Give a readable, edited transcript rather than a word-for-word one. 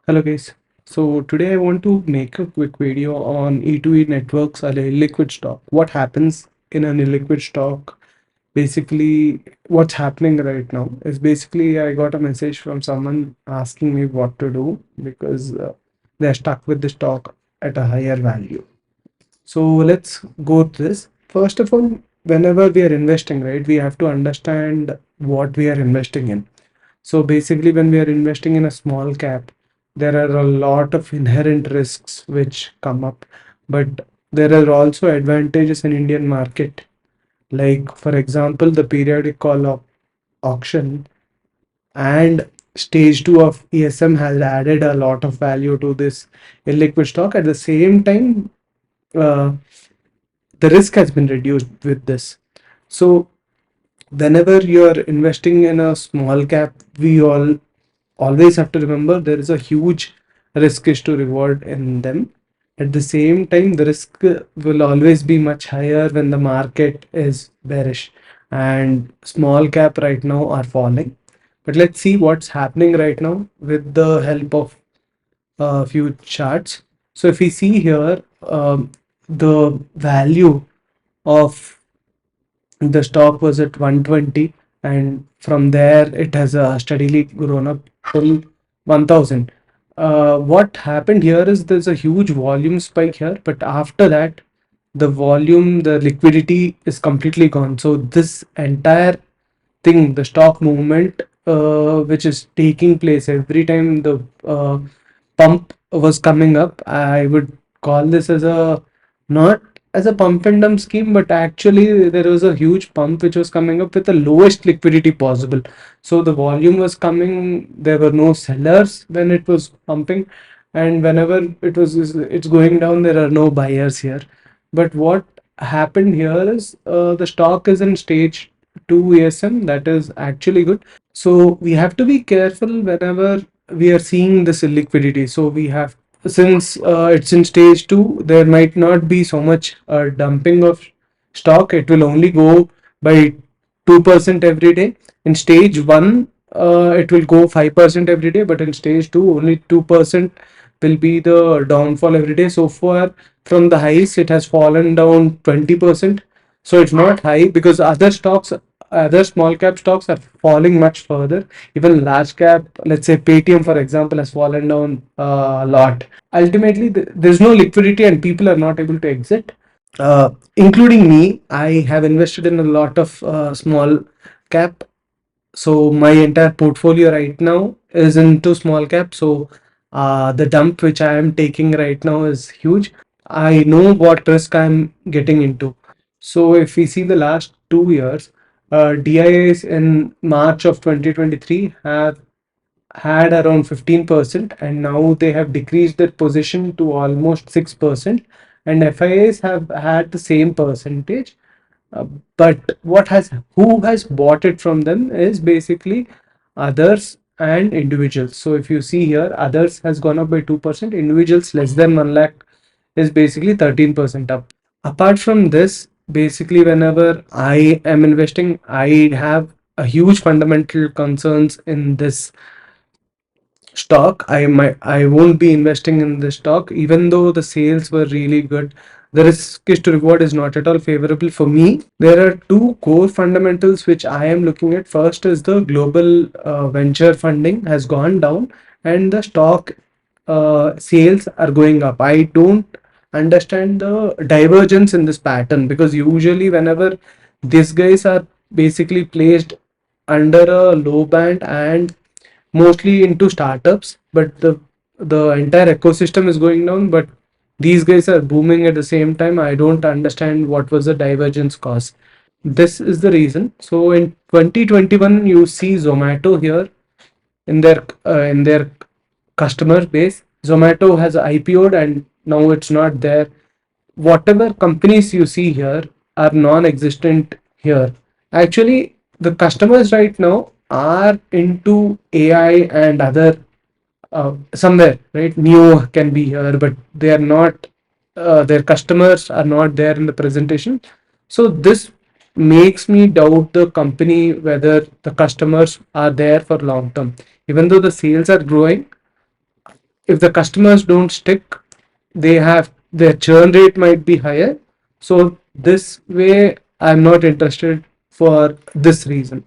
Hello guys. So today I want to make a quick video on E2E Networks or illiquid stock. What happens in an illiquid stock? Basically, what's happening right now is basically I got a message from someone asking me what to do because they're stuck with the stock at a higher value. So let's go to this. First of all, whenever we are investing, right, we have to understand what we are investing in. So basically, when we are investing in a small cap, there are a lot of inherent risks which come up, but there are also advantages in Indian market. Like for example, the periodic call auction and stage two of ESM has added a lot of value to this illiquid stock. At the same time, uh, the risk has been reduced with this. So whenever you're investing in a small cap, we all always have to remember there is a huge risk is to reward in them. At the same time, the risk will always be much higher when the market is bearish, and small cap right now are falling. But let's see what's happening right now with the help of a few charts. So if we see here, the value of the stock was at 120, and from there it has steadily grown up till 1000. What happened here is there's a huge volume spike here, but after that the liquidity is completely gone. So this entire thing, the stock movement, which is taking place every time the pump was coming up, I would call this as a, not as a pump and dump scheme, but actually there was a huge pump which was coming up with the lowest liquidity possible. So the volume was coming, there were no sellers when it was pumping, and whenever it's going down, there are no buyers here. But what happened here is the stock is in stage 2 ESM. That is actually good. So we have to be careful whenever we are seeing this illiquidity. So we have, since it's in stage 2, there might not be so much dumping of stock. It will only go by 2% every day. In stage 1, it will go 5% every day, but in stage 2, only 2% will be the downfall every day. So far, from the highs, it has fallen down 20%. So it's not high because other small cap stocks are falling much further. Even large cap, let's say Paytm, for example, has fallen down a lot. Ultimately, there's no liquidity and people are not able to exit. Including me, I have invested in a lot of small cap. So my entire portfolio right now is into small cap. So the dump which I am taking right now is huge. I know what risk I'm getting into. So if we see the last 2 years, DIAs in March of 2023 have had around 15%, and now they have decreased their position to almost 6%, and FIAs have had the same percentage. uh, but who has bought it from them is basically others and individuals. So if you see here, others has gone up by 2%, individuals less than 1 lakh is basically 13% up. Apart from this, basically whenever I am investing, I have a huge fundamental concerns in this stock. I won't be investing in this stock even though the sales were really good. The risk is to reward is not at all favorable for me. There are two core fundamentals which I am looking at. First is the global venture funding has gone down, and the stock sales are going up. I don't understand the divergence in this pattern, because usually whenever these guys are basically placed under a low band and mostly into startups, but the entire ecosystem is going down, but these guys are booming at the same time. I don't understand what was the divergence cause. This is the reason. So in 2021 you see Zomato here in their customer base. Zomato has IPO'd and now it's not there. Whatever companies you see here are non-existent here. Actually, the customers right now are into AI and other somewhere, right? Neo can be here, but they are not. Their customers are not there in the presentation. So this makes me doubt the company whether the customers are there for long term. Even though the sales are growing, if the customers don't stick, they have their churn rate might be higher. So this way, I'm not interested for this reason.